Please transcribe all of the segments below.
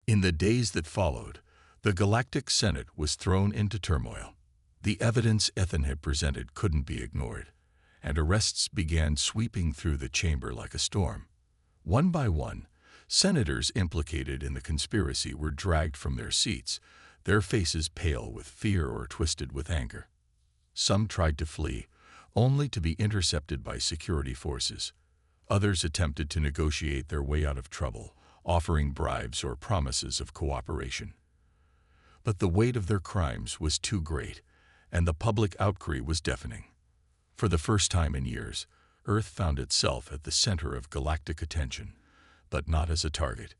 In the days that followed, the Galactic Senate was thrown into turmoil. The evidence Ethan had presented couldn't be ignored, and arrests began sweeping through the chamber like a storm. One by one, senators implicated in the conspiracy were dragged from their seats, their faces pale with fear or twisted with anger. Some tried to flee, only to be intercepted by security forces. Others attempted to negotiate their way out of trouble, offering bribes or promises of cooperation. But the weight of their crimes was too great, and the public outcry was deafening. For the first time in years, Earth found itself at the center of galactic attention, but not as a target.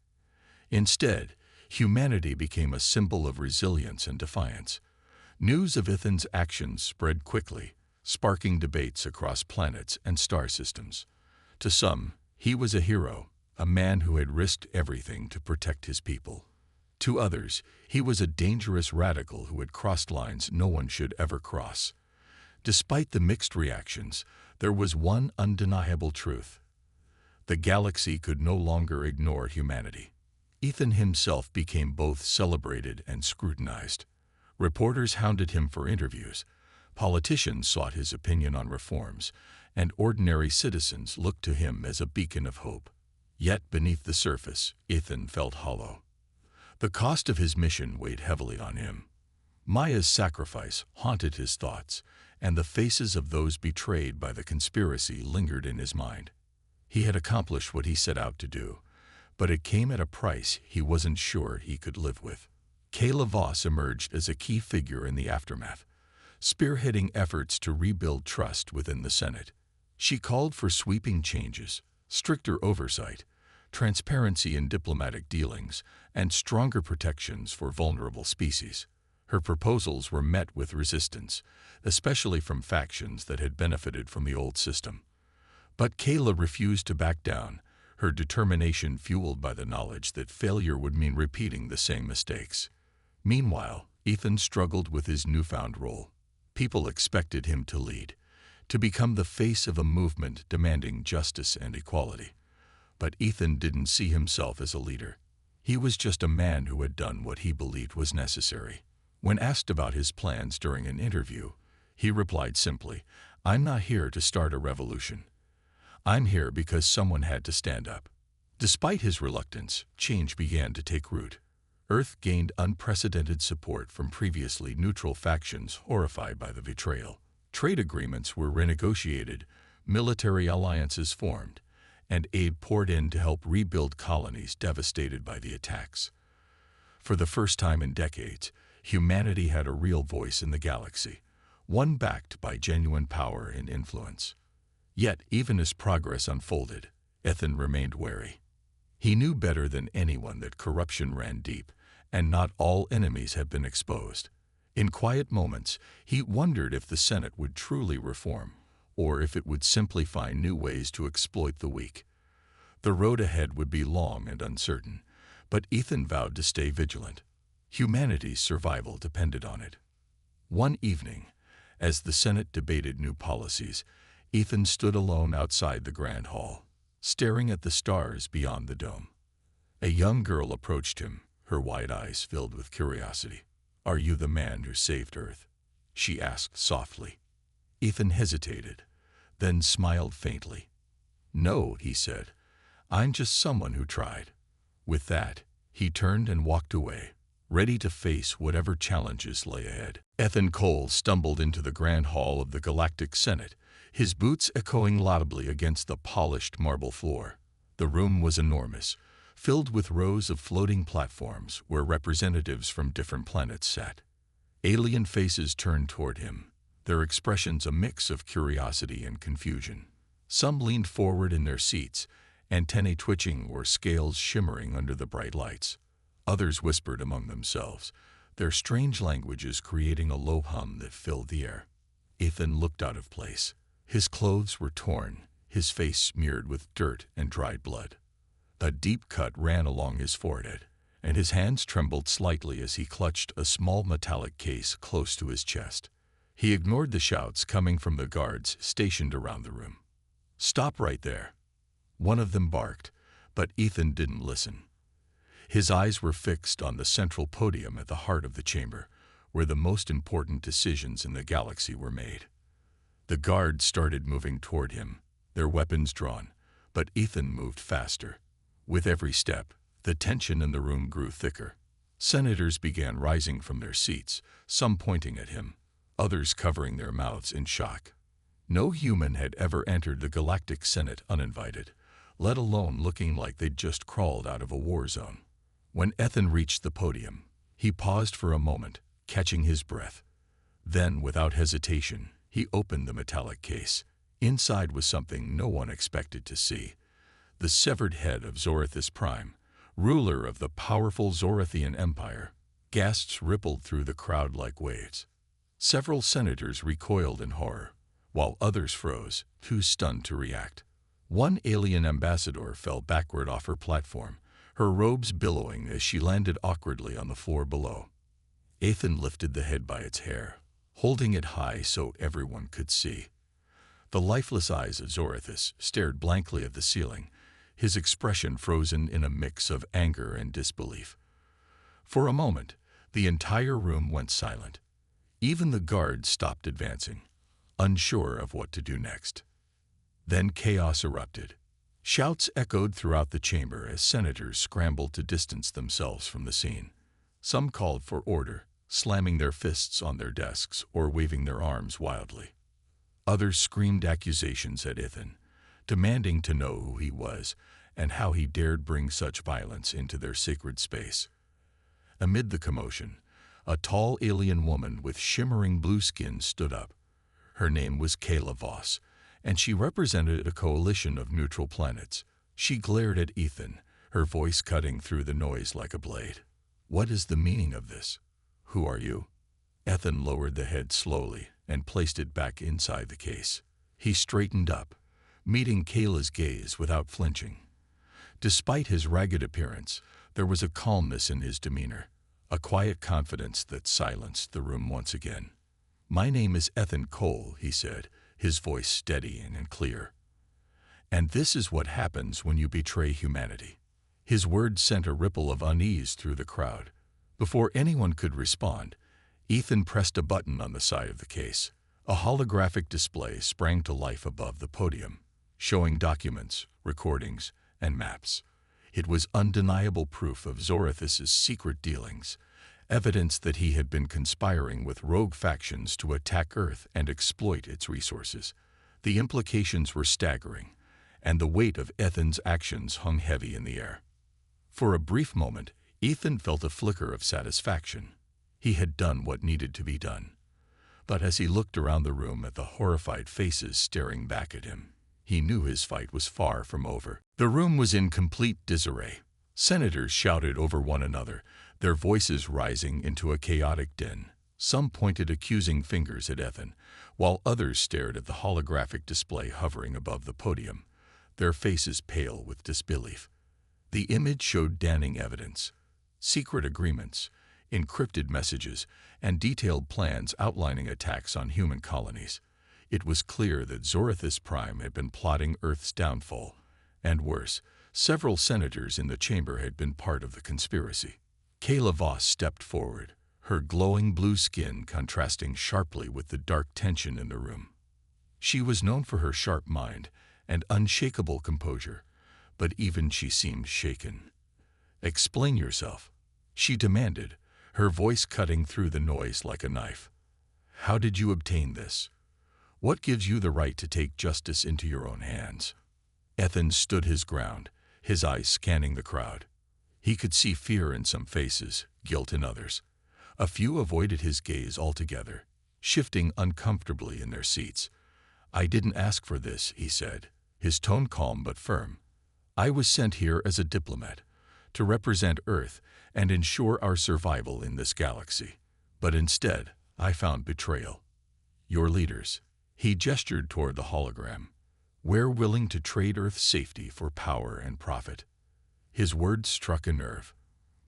Instead, humanity became a symbol of resilience and defiance. News of Ethan's actions spread quickly, sparking debates across planets and star systems. To some, he was a hero, a man who had risked everything to protect his people. To others, he was a dangerous radical who had crossed lines no one should ever cross. Despite the mixed reactions, there was one undeniable truth. The galaxy could no longer ignore humanity. Ethan himself became both celebrated and scrutinized. Reporters hounded him for interviews, politicians sought his opinion on reforms, and ordinary citizens looked to him as a beacon of hope. Yet beneath the surface, Ethan felt hollow. The cost of his mission weighed heavily on him. Maya's sacrifice haunted his thoughts, and the faces of those betrayed by the conspiracy lingered in his mind. He had accomplished what he set out to do, but it came at a price he wasn't sure he could live with. Kayla Voss emerged as a key figure in the aftermath, spearheading efforts to rebuild trust within the Senate. She called for sweeping changes, stricter oversight, transparency in diplomatic dealings, and stronger protections for vulnerable species. Her proposals were met with resistance, especially from factions that had benefited from the old system. But Kayla refused to back down, her determination fueled by the knowledge that failure would mean repeating the same mistakes. Meanwhile, Ethan struggled with his newfound role. People expected him to lead, to become the face of a movement demanding justice and equality. But Ethan didn't see himself as a leader. He was just a man who had done what he believed was necessary. When asked about his plans during an interview, he replied simply, "I'm not here to start a revolution. I'm here because someone had to stand up." Despite his reluctance, change began to take root. Earth gained unprecedented support from previously neutral factions horrified by the betrayal. Trade agreements were renegotiated, military alliances formed, and aid poured in to help rebuild colonies devastated by the attacks. For the first time in decades, humanity had a real voice in the galaxy, one backed by genuine power and influence. Yet, even as progress unfolded, Ethan remained wary. He knew better than anyone that corruption ran deep, and not all enemies had been exposed. In quiet moments, he wondered if the Senate would truly reform, or if it would simply find new ways to exploit the weak. The road ahead would be long and uncertain, but Ethan vowed to stay vigilant. Humanity's survival depended on it. One evening, as the Senate debated new policies, Ethan stood alone outside the Grand Hall, staring at the stars beyond the dome. A young girl approached him, her wide eyes filled with curiosity. "Are you the man who saved Earth?" she asked softly. Ethan hesitated, then smiled faintly. "No," he said. "I'm just someone who tried." With that, he turned and walked away, ready to face whatever challenges lay ahead. Ethan Cole stumbled into the Grand Hall of the Galactic Senate, his boots echoing laudably against the polished marble floor. The room was enormous, filled with rows of floating platforms where representatives from different planets sat. Alien faces turned toward him, their expressions a mix of curiosity and confusion. Some leaned forward in their seats, antennae twitching or scales shimmering under the bright lights. Others whispered among themselves, their strange languages creating a low hum that filled the air. Ethan looked out of place. His clothes were torn, his face smeared with dirt and dried blood. A deep cut ran along his forehead, and his hands trembled slightly as he clutched a small metallic case close to his chest. He ignored the shouts coming from the guards stationed around the room. "Stop right there," one of them barked, but Ethan didn't listen. His eyes were fixed on the central podium at the heart of the chamber, where the most important decisions in the galaxy were made. The guards started moving toward him, their weapons drawn, but Ethan moved faster. With every step, the tension in the room grew thicker. Senators began rising from their seats, some pointing at him, others covering their mouths in shock. No human had ever entered the Galactic Senate uninvited, let alone looking like they'd just crawled out of a war zone. When Ethan reached the podium, he paused for a moment, catching his breath. Then, without hesitation, he opened the metallic case. Inside was something no one expected to see: the severed head of Zorithus Prime, ruler of the powerful Zorithian Empire. Gasps rippled through the crowd like waves. Several senators recoiled in horror, while others froze, too stunned to react. One alien ambassador fell backward off her platform, her robes billowing as she landed awkwardly on the floor below. Ethan lifted the head by its hair, holding it high so everyone could see. The lifeless eyes of Zorithus stared blankly at the ceiling, his expression frozen in a mix of anger and disbelief. For a moment, the entire room went silent. Even the guards stopped advancing, unsure of what to do next. Then chaos erupted. Shouts echoed throughout the chamber as senators scrambled to distance themselves from the scene. Some called for order, slamming their fists on their desks or waving their arms wildly. Others screamed accusations at Ethan, demanding to know who he was and how he dared bring such violence into their sacred space. Amid the commotion, a tall alien woman with shimmering blue skin stood up. Her name was Kayla Voss, and she represented a coalition of neutral planets. She glared at Ethan, her voice cutting through the noise like a blade. "What is the meaning of this? Who are you?" Ethan lowered the head slowly and placed it back inside the case. He straightened up, meeting Kayla's gaze without flinching. Despite his ragged appearance, there was a calmness in his demeanor, a quiet confidence that silenced the room once again. "My name is Ethan Cole," he said, his voice steady and clear. "And this is what happens when you betray humanity." His words sent a ripple of unease through the crowd. Before anyone could respond, Ethan pressed a button on the side of the case. A holographic display sprang to life above the podium, showing documents, recordings, and maps. It was undeniable proof of Zorithus's secret dealings, evidence that he had been conspiring with rogue factions to attack Earth and exploit its resources. The implications were staggering, and the weight of Ethan's actions hung heavy in the air. For a brief moment, Ethan felt a flicker of satisfaction. He had done what needed to be done. But as he looked around the room at the horrified faces staring back at him, he knew his fight was far from over. The room was in complete disarray. Senators shouted over one another, their voices rising into a chaotic din. Some pointed accusing fingers at Ethan, while others stared at the holographic display hovering above the podium, their faces pale with disbelief. The image showed damning evidence: secret agreements, encrypted messages, and detailed plans outlining attacks on human colonies. It was clear that Zorithus Prime had been plotting Earth's downfall, and worse, several senators in the chamber had been part of the conspiracy. Kayla Voss stepped forward, her glowing blue skin contrasting sharply with the dark tension in the room. She was known for her sharp mind and unshakable composure, but even she seemed shaken. "Explain yourself," she demanded, her voice cutting through the noise like a knife. "How did you obtain this? What gives you the right to take justice into your own hands?" Ethan stood his ground, his eyes scanning the crowd. He could see fear in some faces, guilt in others. A few avoided his gaze altogether, shifting uncomfortably in their seats. "I didn't ask for this," he said, his tone calm but firm. "I was sent here as a diplomat, to represent Earth and ensure our survival in this galaxy. But instead, I found betrayal. Your leaders," he gestured toward the hologram, "we're willing to trade Earth's safety for power and profit." His words struck a nerve.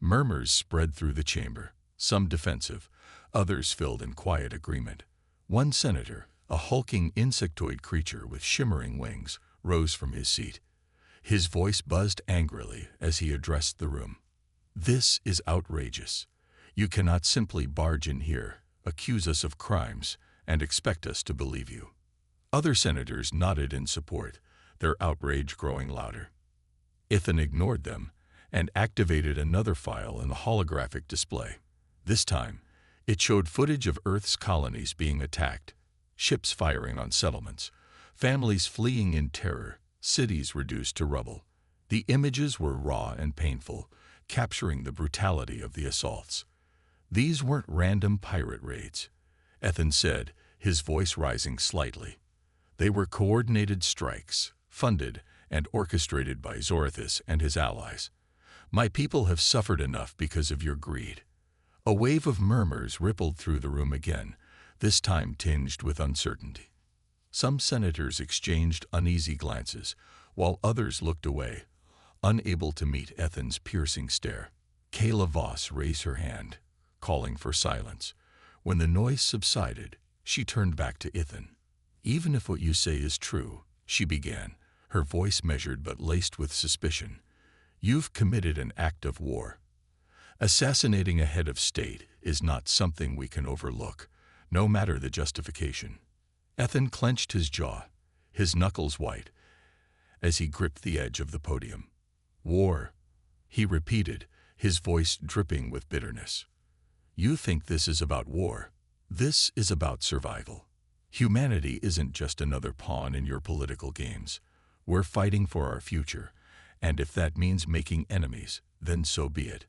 Murmurs spread through the chamber, some defensive, others filled in quiet agreement. One senator, a hulking insectoid creature with shimmering wings, rose from his seat. His voice buzzed angrily as he addressed the room. "This is outrageous. You cannot simply barge in here, accuse us of crimes, and expect us to believe you." Other senators nodded in support, their outrage growing louder. Ethan ignored them and activated another file in the holographic display. This time, it showed footage of Earth's colonies being attacked, ships firing on settlements, families fleeing in terror, cities reduced to rubble. The images were raw and painful, capturing the brutality of the assaults. "These weren't random pirate raids," Ethan said, his voice rising slightly. "They were coordinated strikes, funded and orchestrated by Zorathis and his allies. My people have suffered enough because of your greed." A wave of murmurs rippled through the room again, this time tinged with uncertainty. Some senators exchanged uneasy glances, while others looked away, unable to meet Ethan's piercing stare. Kayla Voss raised her hand, calling for silence. When the noise subsided, she turned back to Ethan. "Even if what you say is true," she began, her voice measured but laced with suspicion, "you've committed an act of war. Assassinating a head of state is not something we can overlook, no matter the justification." Ethan clenched his jaw, his knuckles white, as he gripped the edge of the podium. "War," he repeated, his voice dripping with bitterness. "You think this is about war. This is about survival. Humanity isn't just another pawn in your political games. We're fighting for our future, and if that means making enemies, then so be it."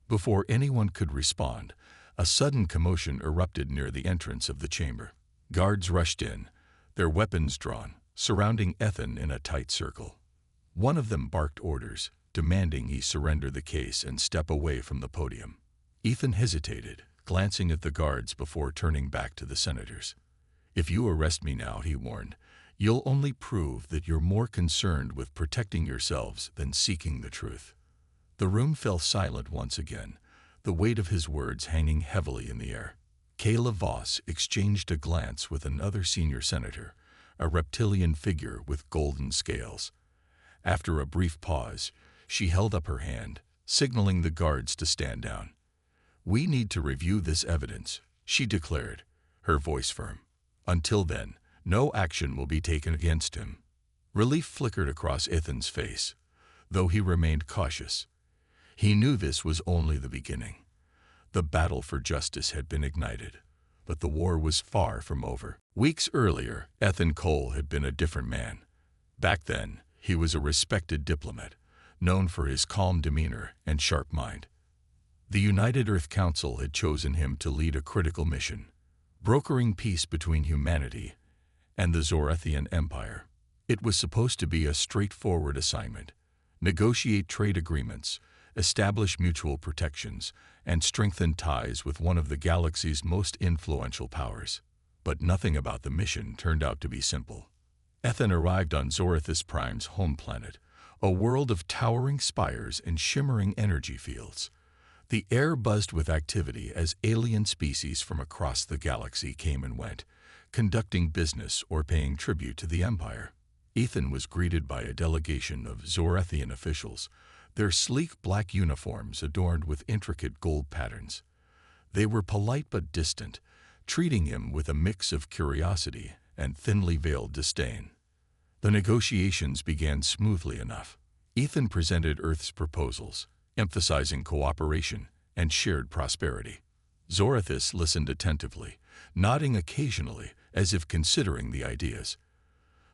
Before anyone could respond, a sudden commotion erupted near the entrance of the chamber. Guards rushed in, their weapons drawn, surrounding Ethan in a tight circle. One of them barked orders, demanding he surrender the case and step away from the podium. Ethan hesitated, glancing at the guards before turning back to the senators. "If you arrest me now," he warned, "you'll only prove that you're more concerned with protecting yourselves than seeking the truth." The room fell silent once again, the weight of his words hanging heavily in the air. Kayla Voss exchanged a glance with another senior senator, a reptilian figure with golden scales. After a brief pause, she held up her hand, signaling the guards to stand down. "We need to review this evidence," she declared, her voice firm. "Until then, no action will be taken against him." Relief flickered across Ethan's face, though he remained cautious. He knew this was only the beginning. The battle for justice had been ignited, but the war was far from over. Weeks earlier, Ethan Cole had been a different man. Back then, he was a respected diplomat, known for his calm demeanor and sharp mind. The United Earth Council had chosen him to lead a critical mission, brokering peace between humanity and the Zorathian Empire. It was supposed to be a straightforward assignment: negotiate trade agreements, establish mutual protections, and strengthen ties with one of the galaxy's most influential powers. But nothing about the mission turned out to be simple. Ethan arrived on Zorathis Prime's home planet, a world of towering spires and shimmering energy fields. The air buzzed with activity as alien species from across the galaxy came and went, conducting business or paying tribute to the Empire. Ethan was greeted by a delegation of Zorathian officials, their sleek black uniforms adorned with intricate gold patterns. They were polite but distant, treating him with a mix of curiosity and thinly veiled disdain. The negotiations began smoothly enough. Ethan presented Earth's proposals, emphasizing cooperation and shared prosperity. Zorathis listened attentively, nodding occasionally as if considering the ideas.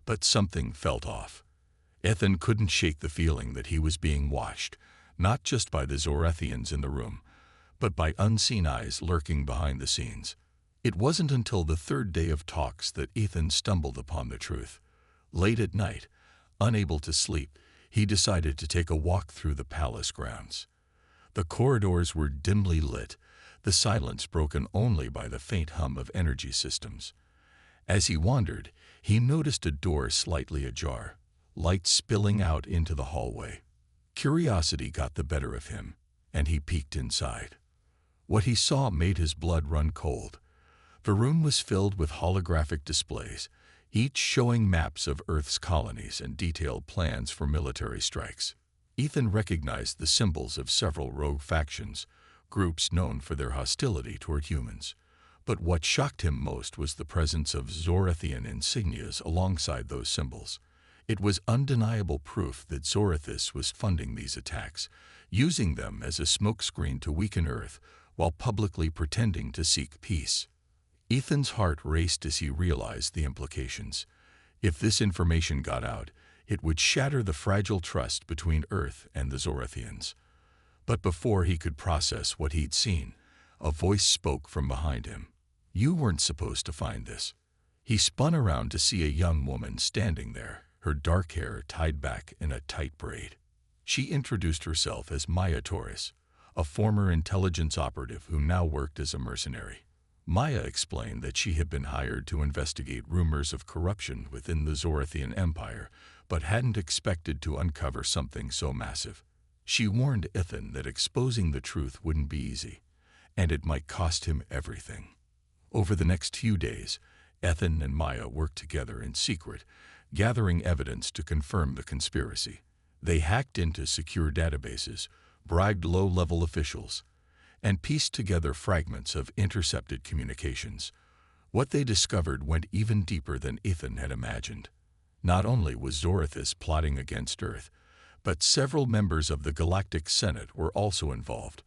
But something felt off. Ethan couldn't shake the feeling that he was being watched, not just by the Zorathians in the room, but by unseen eyes lurking behind the scenes. It wasn't until the third day of talks that Ethan stumbled upon the truth. Late at night, unable to sleep, he decided to take a walk through the palace grounds. The corridors were dimly lit, the silence broken only by the faint hum of energy systems. As he wandered, he noticed a door slightly ajar, light spilling out into the hallway. Curiosity got the better of him, and he peeked inside. What he saw made his blood run cold. The room was filled with holographic displays, each showing maps of Earth's colonies and detailed plans for military strikes. Ethan recognized the symbols of several rogue factions, groups known for their hostility toward humans. But what shocked him most was the presence of Zorathian insignias alongside those symbols. It was undeniable proof that Zorathis was funding these attacks, using them as a smokescreen to weaken Earth while publicly pretending to seek peace. Ethan's heart raced as he realized the implications. If this information got out, it would shatter the fragile trust between Earth and the Zorathians. But before he could process what he'd seen, a voice spoke from behind him. "You weren't supposed to find this." He spun around to see a young woman standing there, her dark hair tied back in a tight braid. She introduced herself as Maya Torres, a former intelligence operative who now worked as a mercenary. Maya explained that she had been hired to investigate rumors of corruption within the Zorathian Empire, but hadn't expected to uncover something so massive. She warned Ethan that exposing the truth wouldn't be easy, and it might cost him everything. Over the next few days, Ethan and Maya worked together in secret, gathering evidence to confirm the conspiracy. They hacked into secure databases, bribed low-level officials, and pieced together fragments of intercepted communications. What they discovered went even deeper than Ethan had imagined. Not only was Zorathis plotting against Earth, but several members of the Galactic Senate were also involved,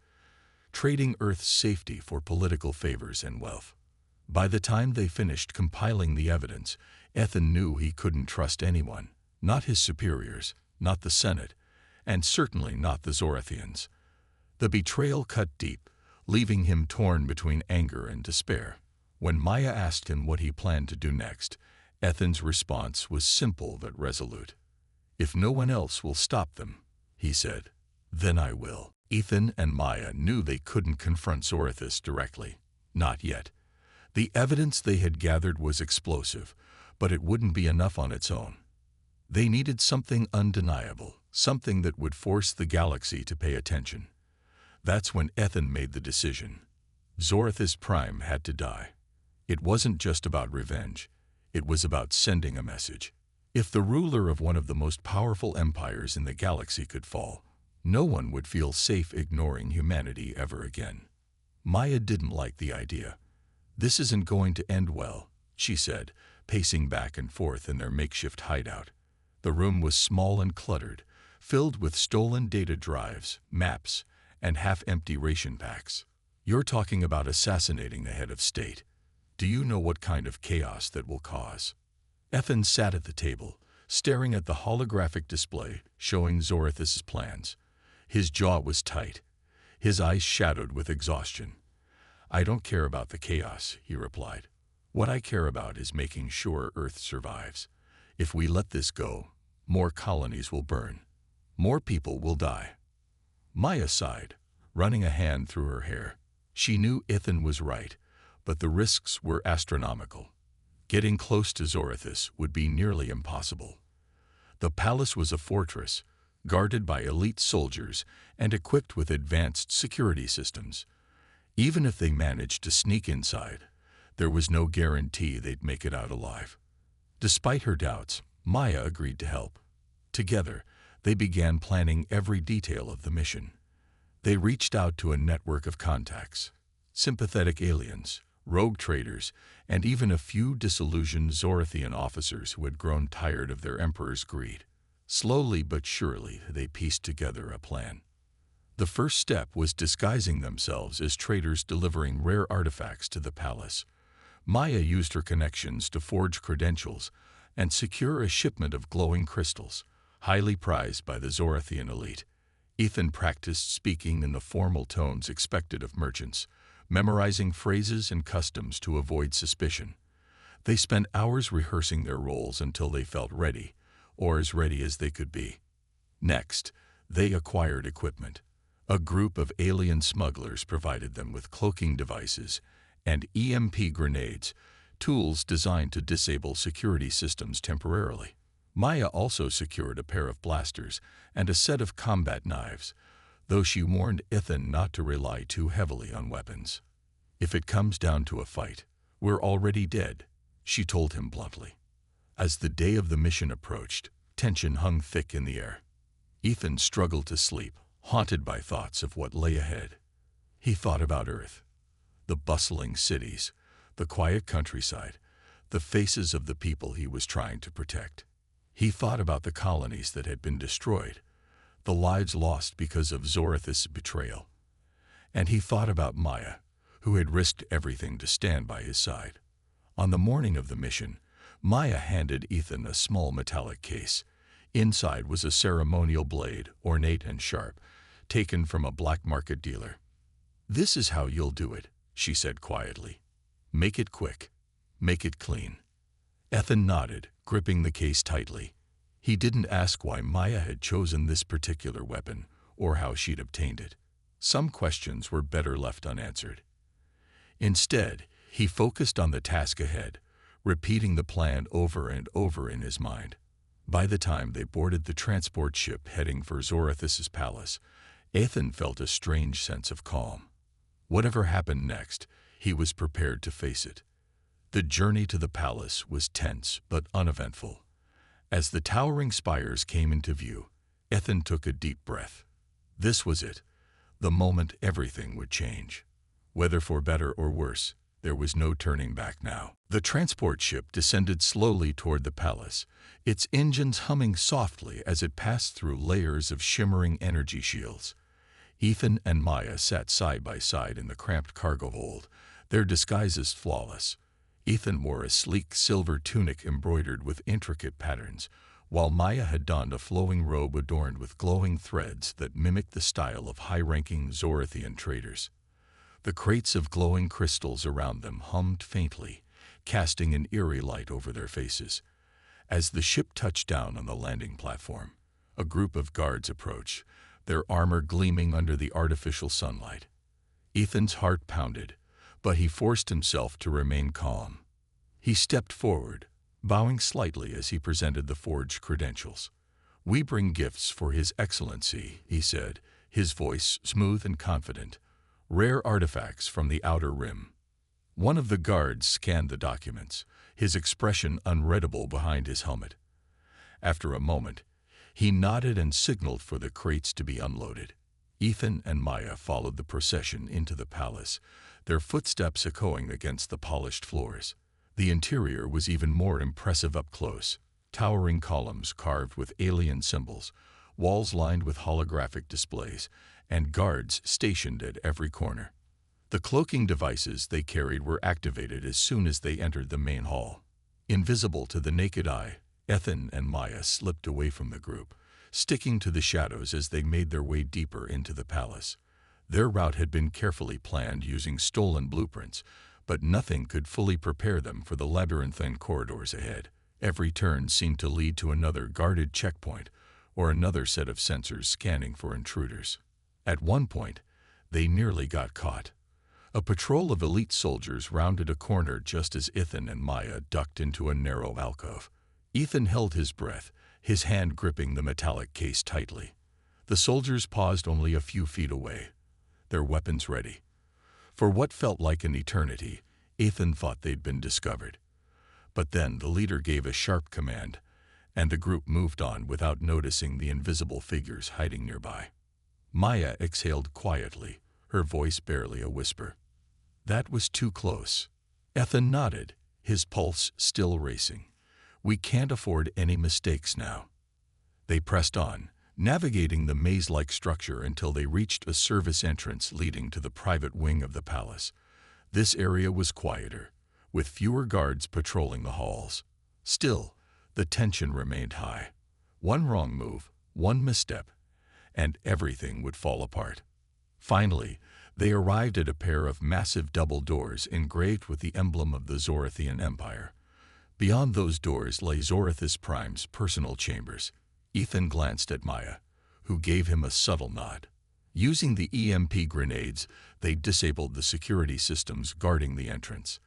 trading Earth's safety for political favors and wealth. By the time they finished compiling the evidence, Ethan knew he couldn't trust anyone, not his superiors, not the Senate, and certainly not the Zorathians. The betrayal cut deep, leaving him torn between anger and despair. When Maya asked him what he planned to do next, Ethan's response was simple but resolute. "If no one else will stop them," he said, "then I will." Ethan and Maya knew they couldn't confront Zorathis directly. Not yet. The evidence they had gathered was explosive, but it wouldn't be enough on its own. They needed something undeniable, something that would force the galaxy to pay attention. That's when Ethan made the decision. Zorathis Prime had to die. It wasn't just about revenge. It was about sending a message. If the ruler of one of the most powerful empires in the galaxy could fall, no one would feel safe ignoring humanity ever again. Maya didn't like the idea. "This isn't going to end well," she said, pacing back and forth in their makeshift hideout. The room was small and cluttered, filled with stolen data drives, maps, and half-empty ration packs. "You're talking about assassinating the head of state. Do you know what kind of chaos that will cause?" Ethan sat at the table, staring at the holographic display showing Zorathis's plans. His jaw was tight, his eyes shadowed with exhaustion. "I don't care about the chaos," he replied. "What I care about is making sure Earth survives. If we let this go, more colonies will burn. More people will die." Maya sighed, running a hand through her hair. She knew Ethan was right, but the risks were astronomical. Getting close to Zorathis would be nearly impossible. The palace was a fortress, guarded by elite soldiers and equipped with advanced security systems. Even if they managed to sneak inside, there was no guarantee they'd make it out alive. Despite her doubts, Maya agreed to help. Together, they began planning every detail of the mission. They reached out to a network of contacts, sympathetic aliens, rogue traders, and even a few disillusioned Zorathian officers who had grown tired of their emperor's greed. Slowly but surely, they pieced together a plan. The first step was disguising themselves as traders delivering rare artifacts to the palace. Maya used her connections to forge credentials and secure a shipment of glowing crystals, highly prized by the Zorathian elite. Ethan practiced speaking in the formal tones expected of merchants, memorizing phrases and customs to avoid suspicion. They spent hours rehearsing their roles until they felt ready, or as ready as they could be. Next, they acquired equipment. A group of alien smugglers provided them with cloaking devices and EMP grenades, tools designed to disable security systems temporarily. Maya also secured a pair of blasters and a set of combat knives, though she warned Ethan not to rely too heavily on weapons. "If it comes down to a fight, we're already dead," she told him bluntly. As the day of the mission approached, tension hung thick in the air. Ethan struggled to sleep, haunted by thoughts of what lay ahead. He thought about Earth, the bustling cities, the quiet countryside, the faces of the people he was trying to protect. He thought about the colonies that had been destroyed, the lives lost because of Zorath's betrayal. And he thought about Maya, who had risked everything to stand by his side. On the morning of the mission, Maya handed Ethan a small metallic case. Inside was a ceremonial blade, ornate and sharp, taken from a black market dealer. "This is how you'll do it," she said quietly. "Make it quick. Make it clean." Ethan nodded, gripping the case tightly. He didn't ask why Maya had chosen this particular weapon or how she'd obtained it. Some questions were better left unanswered. Instead, he focused on the task ahead, repeating the plan over and over in his mind. By the time they boarded the transport ship heading for Zorath's palace, Ethan felt a strange sense of calm. Whatever happened next, he was prepared to face it. The journey to the palace was tense but uneventful. As the towering spires came into view, Ethan took a deep breath. This was it, the moment everything would change. Whether for better or worse, there was no turning back now. The transport ship descended slowly toward the palace, its engines humming softly as it passed through layers of shimmering energy shields. Ethan and Maya sat side by side in the cramped cargo hold, their disguises flawless. Ethan wore a sleek silver tunic embroidered with intricate patterns, while Maya had donned a flowing robe adorned with glowing threads that mimicked the style of high-ranking Zorathian traders. The crates of glowing crystals around them hummed faintly, casting an eerie light over their faces. As the ship touched down on the landing platform, a group of guards approached, their armor gleaming under the artificial sunlight. Ethan's heart pounded, but he forced himself to remain calm. He stepped forward, bowing slightly as he presented the forged credentials. "We bring gifts for His Excellency," he said, his voice smooth and confident. "Rare artifacts from the Outer Rim." One of the guards scanned the documents, his expression unreadable behind his helmet. After a moment, he nodded and signaled for the crates to be unloaded. Ethan and Maya followed the procession into the palace, their footsteps echoing against the polished floors. The interior was even more impressive up close. Towering columns carved with alien symbols, walls lined with holographic displays, and guards stationed at every corner. The cloaking devices they carried were activated as soon as they entered the main hall. Invisible to the naked eye, Ethan and Maya slipped away from the group, sticking to the shadows as they made their way deeper into the palace. Their route had been carefully planned using stolen blueprints, but nothing could fully prepare them for the labyrinthine corridors ahead. Every turn seemed to lead to another guarded checkpoint or another set of sensors scanning for intruders. At one point, they nearly got caught. A patrol of elite soldiers rounded a corner just as Ethan and Maya ducked into a narrow alcove. Ethan held his breath, his hand gripping the metallic case tightly. The soldiers paused only a few feet away, their weapons ready. For what felt like an eternity, Ethan thought they'd been discovered. But then the leader gave a sharp command, and the group moved on without noticing the invisible figures hiding nearby. Maya exhaled quietly, her voice barely a whisper. "That was too close." Ethan nodded, his pulse still racing. "We can't afford any mistakes now." They pressed on, navigating the maze-like structure until they reached a service entrance leading to the private wing of the palace. This area was quieter, with fewer guards patrolling the halls. Still, the tension remained high. One wrong move, one misstep, and everything would fall apart. Finally, they arrived at a pair of massive double doors engraved with the emblem of the Zorathian Empire. Beyond those doors lay Zorathis Prime's personal chambers. Ethan glanced at Maya, who gave him a subtle nod. Using the EMP grenades, they disabled the security systems guarding the entrance.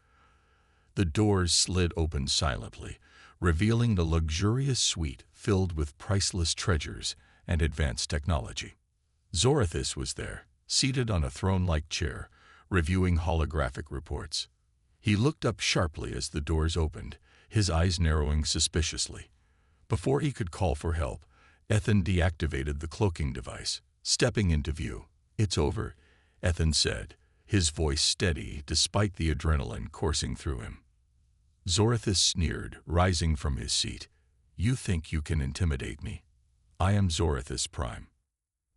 The doors slid open silently, revealing the luxurious suite filled with priceless treasures and advanced technology. Zorathis was there, seated on a throne-like chair, reviewing holographic reports. He looked up sharply as the doors opened, his eyes narrowing suspiciously. Before he could call for help, Ethan deactivated the cloaking device, stepping into view. "It's over," Ethan said, his voice steady despite the adrenaline coursing through him. Zorithus sneered, rising from his seat. "You think you can intimidate me? I am Zorithus Prime."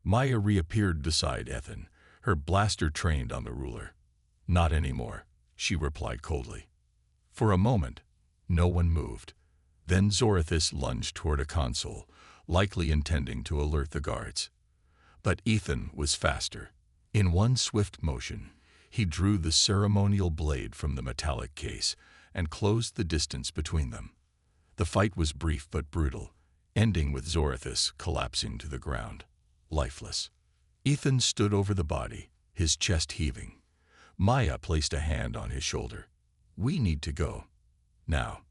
Maya reappeared beside Ethan, her blaster trained on the ruler. "Not anymore," she replied coldly. For a moment, no one moved. Then Zorithus lunged toward a console, likely intending to alert the guards. But Ethan was faster. In one swift motion, he drew the ceremonial blade from the metallic case and closed the distance between them. The fight was brief but brutal, ending with Zorithus collapsing to the ground, lifeless. Ethan stood over the body, his chest heaving. Maya placed a hand on his shoulder. "We need to go. Now."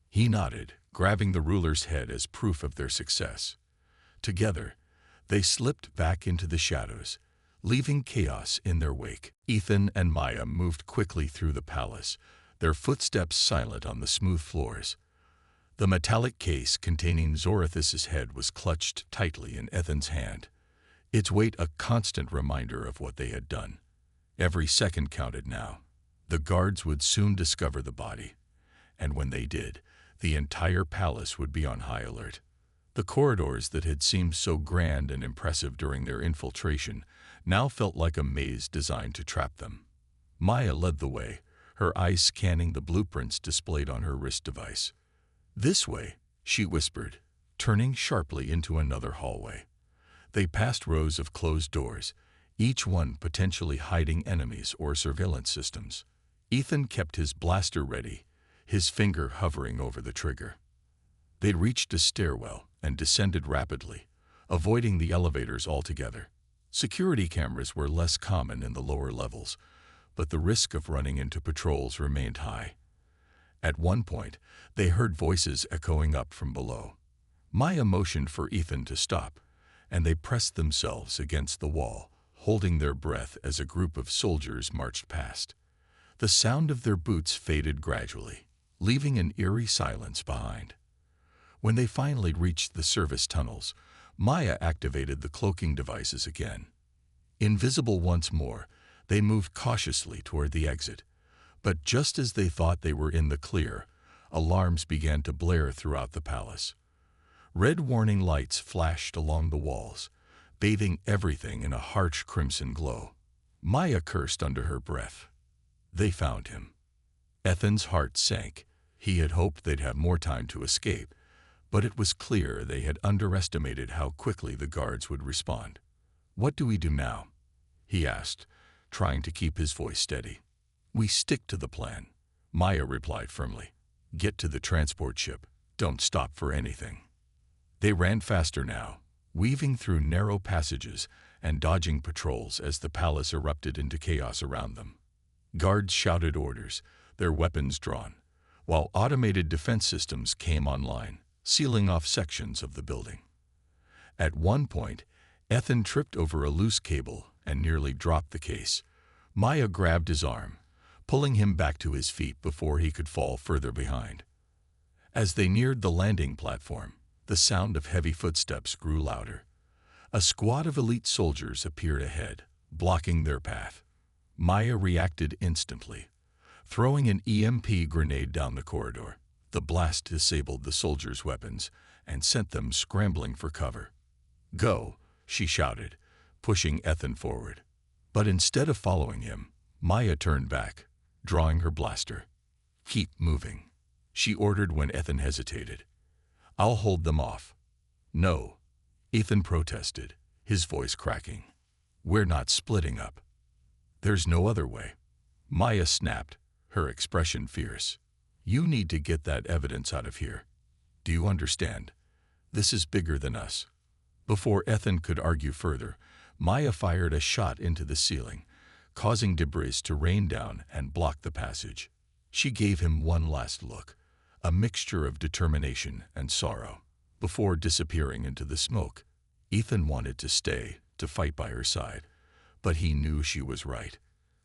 He nodded, grabbing the ruler's head as proof of their success. Together, they slipped back into the shadows, leaving chaos in their wake. Ethan and Maya moved quickly through the palace, their footsteps silent on the smooth floors. The metallic case containing Zorithus's head was clutched tightly in Ethan's hand, its weight a constant reminder of what they had done. Every second counted now. The guards would soon discover the body, and when they did, the entire palace would be on high alert. The corridors that had seemed so grand and impressive during their infiltration now felt like a maze designed to trap them. Maya led the way, her eyes scanning the blueprints displayed on her wrist device. "This way," she whispered, turning sharply into another hallway. They passed rows of closed doors, each one potentially hiding enemies or surveillance systems. Ethan kept his blaster ready, his finger hovering over the trigger. They reached a stairwell and descended rapidly, avoiding the elevators altogether. Security cameras were less common in the lower levels, but the risk of running into patrols remained high. At one point, they heard voices echoing up from below. Maya motioned for Ethan to stop, and they pressed themselves against the wall, holding their breath as a group of soldiers marched past. The sound of their boots faded gradually, leaving an eerie silence behind. When they finally reached the service tunnels, Maya activated the cloaking devices again. Invisible once more, they moved cautiously toward the exit. But just as they thought they were in the clear, alarms began to blare throughout the palace. Red warning lights flashed along the walls, bathing everything in a harsh crimson glow. Maya cursed under her breath. They found him. Ethan's heart sank. He had hoped they'd have more time to escape, but it was clear they had underestimated how quickly the guards would respond. "What do we do now?" he asked, trying to keep his voice steady. "We stick to the plan," Maya replied firmly. "Get to the transport ship. Don't stop for anything." They ran faster now, weaving through narrow passages and dodging patrols as the palace erupted into chaos around them. Guards shouted orders, their weapons drawn, while automated defense systems came online, sealing off sections of the building. At one point, Ethan tripped over a loose cable and nearly dropped the case. Maya grabbed his arm, pulling him back to his feet before he could fall further behind. As they neared the landing platform, the sound of heavy footsteps grew louder. A squad of elite soldiers appeared ahead, blocking their path. Maya reacted instantly, throwing an EMP grenade down the corridor. The blast disabled the soldiers' weapons and sent them scrambling for cover. "Go," she shouted, pushing Ethan forward. But instead of following him, Maya turned back, drawing her blaster. "Keep moving," she ordered when Ethan hesitated. "I'll hold them off." "No," Ethan protested, his voice cracking. "We're not splitting up." "There's no other way," Maya snapped, her expression fierce. "You need to get that evidence out of here. Do you understand? This is bigger than us." Before Ethan could argue further, Maya fired a shot into the ceiling, causing debris to rain down and block the passage. She gave him one last look, a mixture of determination and sorrow, before disappearing into the smoke. Ethan wanted to stay, to fight by her side, but he knew she was right.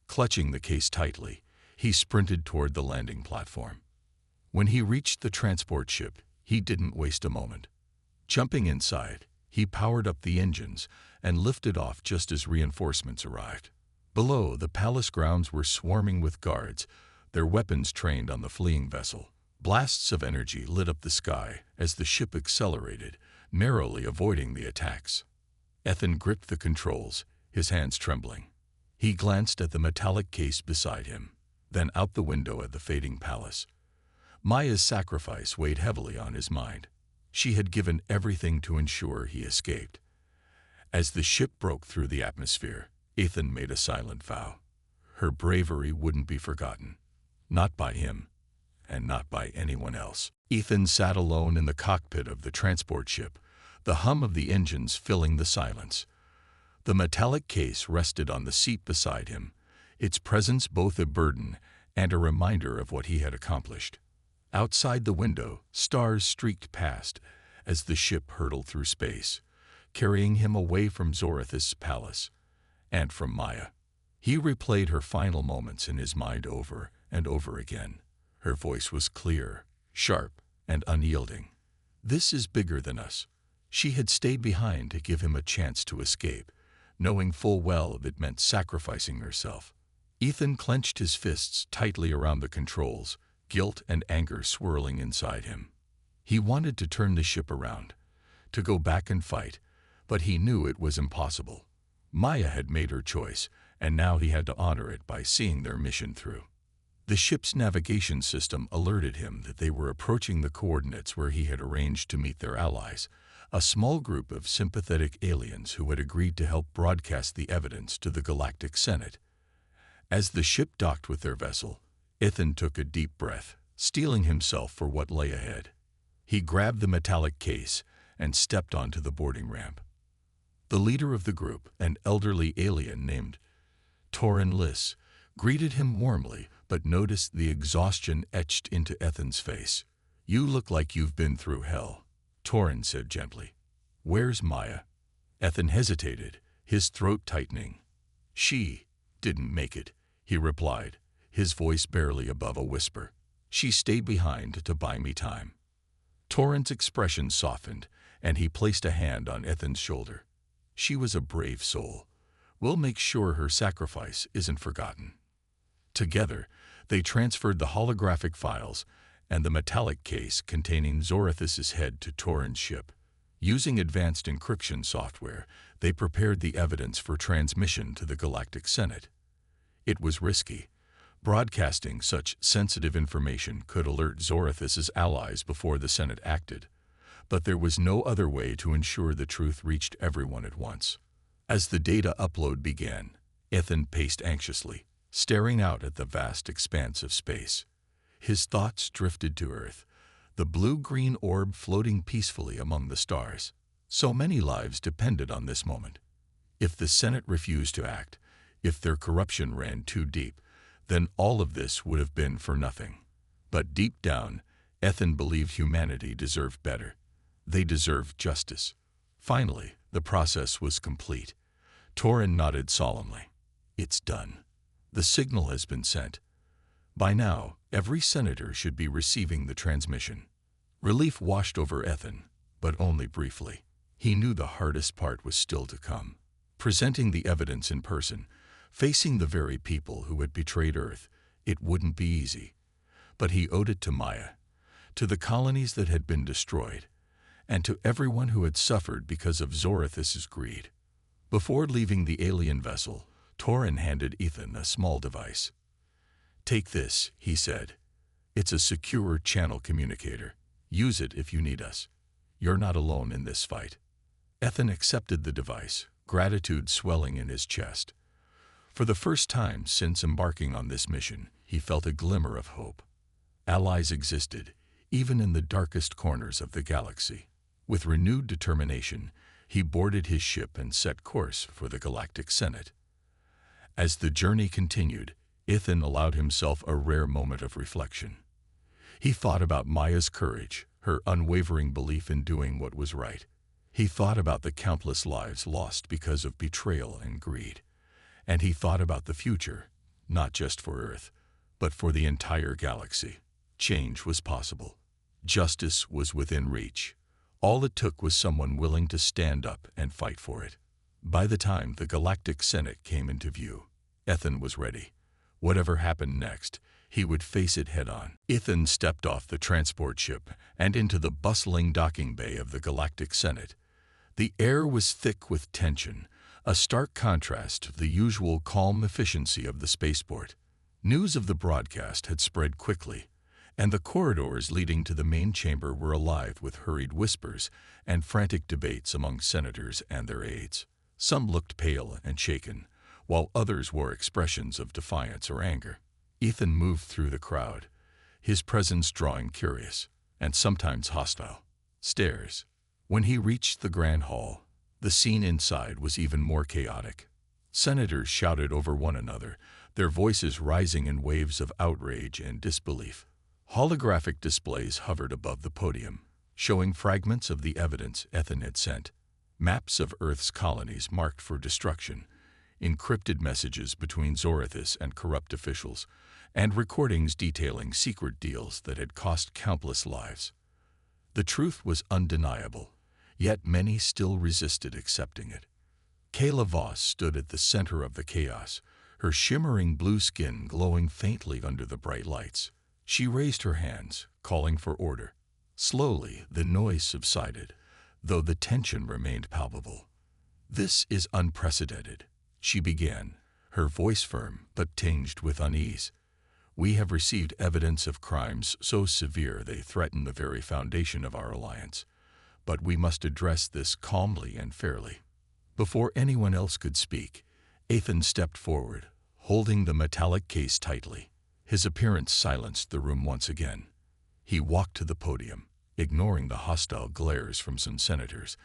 Clutching the case tightly, he sprinted toward the landing platform. When he reached the transport ship, he didn't waste a moment. Jumping inside, He powered up the engines and lifted off just as reinforcements arrived. Below, the palace grounds were swarming with guards, their weapons trained on the fleeing vessel. Blasts of energy lit up the sky as the ship accelerated, narrowly avoiding the attacks. Ethan gripped the controls, his hands trembling. He glanced at the metallic case beside him, then out the window at the fading palace. Maya's sacrifice weighed heavily on his mind. She had given everything to ensure he escaped. As the ship broke through the atmosphere, Ethan made a silent vow. Her bravery wouldn't be forgotten. Not by him, and not by anyone else. Ethan sat alone in the cockpit of the transport ship, the hum of the engines filling the silence. The metallic case rested on the seat beside him, its presence both a burden and a reminder of what he had accomplished. Outside the window, stars streaked past as the ship hurtled through space, carrying him away from Zorithus' palace and from Maya. He replayed her final moments in his mind over and over again. Her voice was clear, sharp, and unyielding. "This is bigger than us." She had stayed behind to give him a chance to escape, knowing full well it meant sacrificing herself. Ethan clenched his fists tightly around the controls, guilt and anger swirling inside him. He wanted to turn the ship around, to go back and fight, but he knew it was impossible. Maya had made her choice, and now he had to honor it by seeing their mission through. The ship's navigation system alerted him that they were approaching the coordinates where he had arranged to meet their allies, a small group of sympathetic aliens who had agreed to help broadcast the evidence to the Galactic Senate. As the ship docked with their vessel, Ethan took a deep breath, steeling himself for what lay ahead. He grabbed the metallic case and stepped onto the boarding ramp. The leader of the group, an elderly alien named Torin Liss, greeted him warmly but noticed the exhaustion etched into Ethan's face. "You look like you've been through hell," Torin said gently. "Where's Maya?" Ethan hesitated, his throat tightening. "She didn't make it," he replied, his voice barely above a whisper. "She stayed behind to buy me time." Torin's expression softened, and he placed a hand on Ethan's shoulder. "She was a brave soul. We'll make sure her sacrifice isn't forgotten." Together, they transferred the holographic files and the metallic case containing Zorithus' head to Torin's ship. Using advanced encryption software, they prepared the evidence for transmission to the Galactic Senate. It was risky. Broadcasting such sensitive information could alert Zorithus' allies before the Senate acted, but there was no other way to ensure the truth reached everyone at once. As the data upload began, Ethan paced anxiously, staring out at the vast expanse of space. His thoughts drifted to Earth, the blue-green orb floating peacefully among the stars. So many lives depended on this moment. If the Senate refused to act, if their corruption ran too deep, then all of this would have been for nothing. But deep down, Ethan believed humanity deserved better. They deserved justice. Finally, the process was complete. Torin nodded solemnly. "It's done. The signal has been sent. By now, every senator should be receiving the transmission." Relief washed over Ethan, but only briefly. He knew the hardest part was still to come. Presenting the evidence in person, facing the very people who had betrayed Earth, it wouldn't be easy. But he owed it to Maya, to the colonies that had been destroyed, and to everyone who had suffered because of Zorithus' greed. Before leaving the alien vessel, Torin handed Ethan a small device. "Take this," he said. "It's a secure channel communicator. Use it if you need us. You're not alone in this fight." Ethan accepted the device, gratitude swelling in his chest. For the first time since embarking on this mission, he felt a glimmer of hope. Allies existed, even in the darkest corners of the galaxy. With renewed determination, he boarded his ship and set course for the Galactic Senate. As the journey continued, Ethan allowed himself a rare moment of reflection. He thought about Maya's courage, her unwavering belief in doing what was right. He thought about the countless lives lost because of betrayal and greed. And he thought about the future, not just for Earth, but for the entire galaxy. Change was possible. Justice was within reach. All it took was someone willing to stand up and fight for it. By the time the Galactic Senate came into view, Ethan was ready. Whatever happened next, he would face it head-on. Ethan stepped off the transport ship and into the bustling docking bay of the Galactic Senate. The air was thick with tension, a stark contrast to the usual calm efficiency of the spaceport. News of the broadcast had spread quickly, and the corridors leading to the main chamber were alive with hurried whispers and frantic debates among senators and their aides. Some looked pale and shaken, while others wore expressions of defiance or anger. Ethan moved through the crowd, his presence drawing curious, and sometimes hostile, stares. When he reached the grand hall, the scene inside was even more chaotic. Senators shouted over one another, their voices rising in waves of outrage and disbelief. Holographic displays hovered above the podium, showing fragments of the evidence Ethan had sent, maps of Earth's colonies marked for destruction, encrypted messages between Zorathis and corrupt officials, and recordings detailing secret deals that had cost countless lives. The truth was undeniable, yet many still resisted accepting it. Kayla Voss stood at the center of the chaos, her shimmering blue skin glowing faintly under the bright lights. She raised her hands, calling for order. Slowly, the noise subsided, though the tension remained palpable. "This is unprecedented," she began, her voice firm but tinged with unease. "We have received evidence of crimes so severe they threaten the very foundation of our alliance. But we must address this calmly and fairly." Before anyone else could speak, Ethan stepped forward, holding the metallic case tightly. His appearance silenced the room once again. He walked to the podium, ignoring the hostile glares from some senators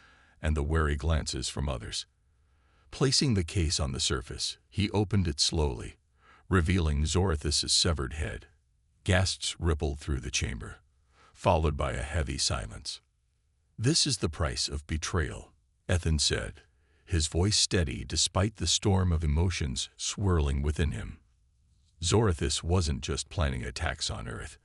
and the wary glances from others. Placing the case on the surface, he opened it slowly, revealing Zorathis's severed head. Gasps rippled through the chamber, followed by a heavy silence. "This is the price of betrayal," Ethan said, his voice steady despite the storm of emotions swirling within him. "Zorathis wasn't just planning attacks on Earth.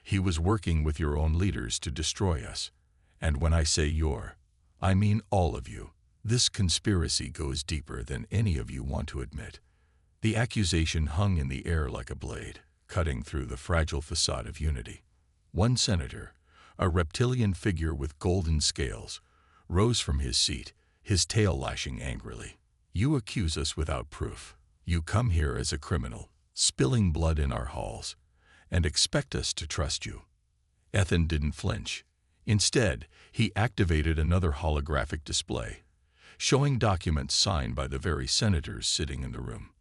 He was working with your own leaders to destroy us. And when I say your, I mean all of you. This conspiracy goes deeper than any of you want to admit." The accusation hung in the air like a blade, cutting through the fragile facade of unity. One senator, a reptilian figure with golden scales, rose from his seat, his tail lashing angrily. "You accuse us without proof. You come here as a criminal, spilling blood in our halls, and expect us to trust you." Ethan didn't flinch. Instead, he activated another holographic display, showing documents signed by the very senators sitting in the room.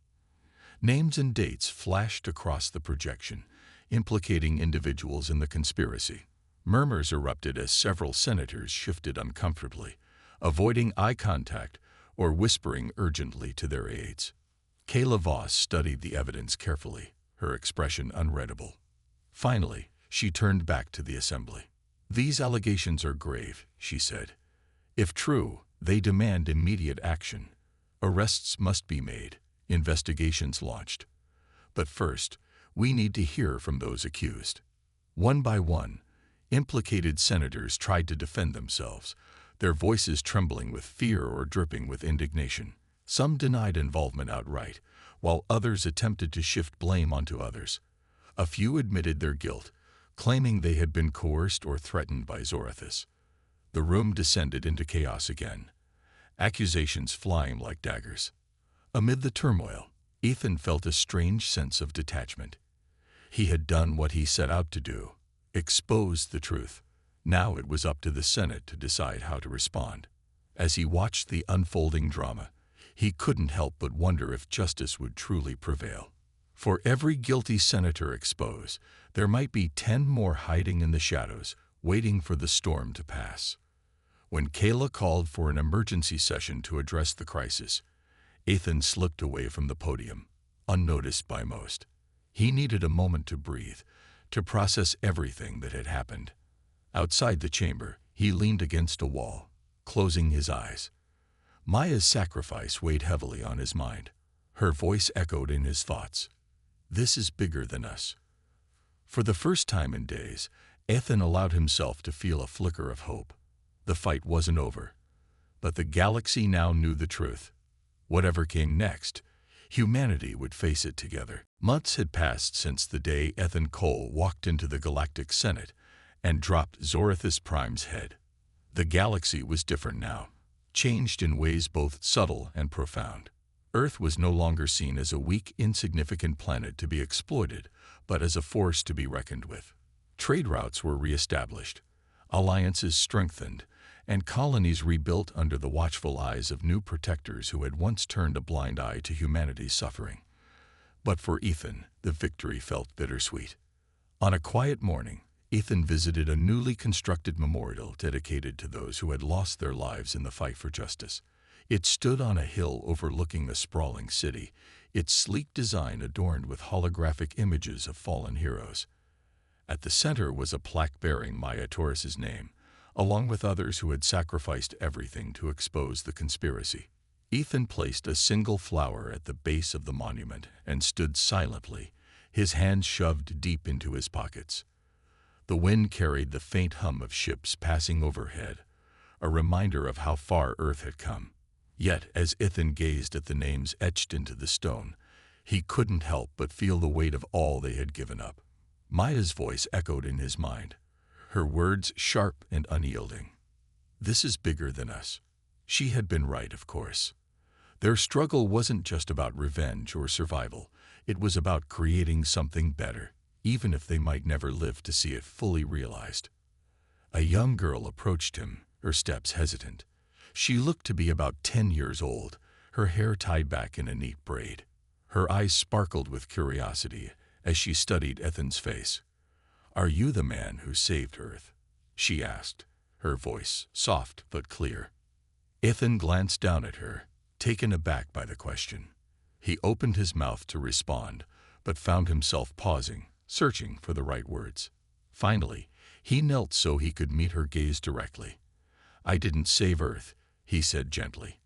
Names and dates flashed across the projection, implicating individuals in the conspiracy. Murmurs erupted as several senators shifted uncomfortably, avoiding eye contact or whispering urgently to their aides. Kayla Voss studied the evidence carefully, her expression unreadable. Finally, she turned back to the assembly. "These allegations are grave," she said. "If true, they demand immediate action. Arrests must be made, investigations launched. But first, we need to hear from those accused." One by one, implicated senators tried to defend themselves, their voices trembling with fear or dripping with indignation. Some denied involvement outright, while others attempted to shift blame onto others. A few admitted their guilt, claiming they had been coerced or threatened by Zorathis. The room descended into chaos again, accusations flying like daggers. Amid the turmoil, Ethan felt a strange sense of detachment. He had done what he set out to do, expose the truth. Now it was up to the Senate to decide how to respond. As he watched the unfolding drama, he couldn't help but wonder if justice would truly prevail. For every guilty senator exposed, there might be 10 more hiding in the shadows, waiting for the storm to pass. When Kayla called for an emergency session to address the crisis, Ethan slipped away from the podium, unnoticed by most. He needed a moment to breathe, to process everything that had happened. Outside the chamber, he leaned against a wall, closing his eyes. Maya's sacrifice weighed heavily on his mind. Her voice echoed in his thoughts. "This is bigger than us." For the first time in days, Ethan allowed himself to feel a flicker of hope. The fight wasn't over, but the galaxy now knew the truth. Whatever came next, humanity would face it together. Months had passed since the day Ethan Cole walked into the Galactic Senate and dropped Zorithus Prime's head. The galaxy was different now, changed in ways both subtle and profound. Earth was no longer seen as a weak, insignificant planet to be exploited, but as a force to be reckoned with. Trade routes were reestablished, alliances strengthened, and colonies rebuilt under the watchful eyes of new protectors who had once turned a blind eye to humanity's suffering. But for Ethan, the victory felt bittersweet. On a quiet morning, Ethan visited a newly constructed memorial dedicated to those who had lost their lives in the fight for justice. It stood on a hill overlooking the sprawling city, its sleek design adorned with holographic images of fallen heroes. At the center was a plaque bearing Maya Torres's name, along with others who had sacrificed everything to expose the conspiracy. Ethan placed a single flower at the base of the monument and stood silently, his hands shoved deep into his pockets. The wind carried the faint hum of ships passing overhead, a reminder of how far Earth had come. Yet, as Ethan gazed at the names etched into the stone, he couldn't help but feel the weight of all they had given up. Maya's voice echoed in his mind, her words sharp and unyielding. This is bigger than us. She had been right, of course. Their struggle wasn't just about revenge or survival. It was about creating something better, even if they might never live to see it fully realized. A young girl approached him, her steps hesitant. She looked to be about 10 years old, her hair tied back in a neat braid. Her eyes sparkled with curiosity as she studied Ethan's face. "Are you the man who saved Earth?" she asked, her voice soft but clear. Ethan glanced down at her, taken aback by the question. He opened his mouth to respond, but found himself pausing, searching for the right words. Finally, he knelt so he could meet her gaze directly. "I didn't save Earth," he said gently.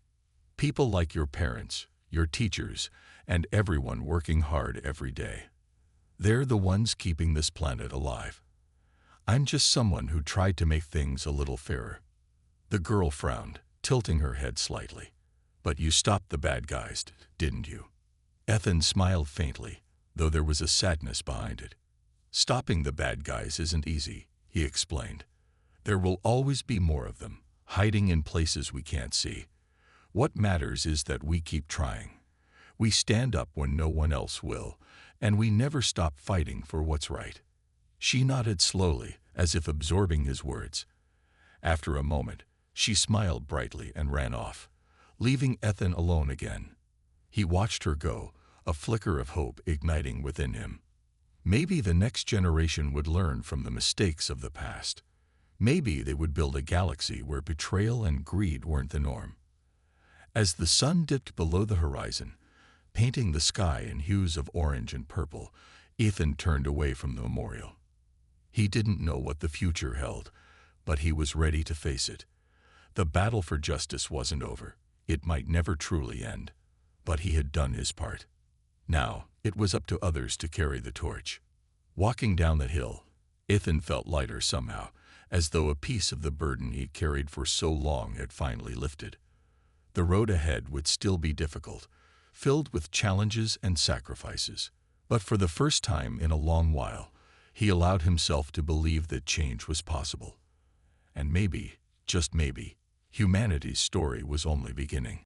"People like your parents, your teachers, and everyone working hard every day. They're the ones keeping this planet alive. I'm just someone who tried to make things a little fairer." The girl frowned, tilting her head slightly. "But you stopped the bad guys, didn't you?" Ethan smiled faintly, though there was a sadness behind it. "Stopping the bad guys isn't easy," he explained. "There will always be more of them, hiding in places we can't see. What matters is that we keep trying. We stand up when no one else will, and we never stop fighting for what's right." She nodded slowly, as if absorbing his words. After a moment, she smiled brightly and ran off, leaving Ethan alone again. He watched her go, a flicker of hope igniting within him. Maybe the next generation would learn from the mistakes of the past. Maybe they would build a galaxy where betrayal and greed weren't the norm. As the sun dipped below the horizon, painting the sky in hues of orange and purple, Ethan turned away from the memorial. He didn't know what the future held, but he was ready to face it. The battle for justice wasn't over. It might never truly end, but he had done his part. Now, it was up to others to carry the torch. Walking down the hill, Ethan felt lighter somehow, as though a piece of the burden he'd carried for so long had finally lifted. The road ahead would still be difficult, filled with challenges and sacrifices. But for the first time in a long while, he allowed himself to believe that change was possible. And maybe, just maybe, humanity's story was only beginning.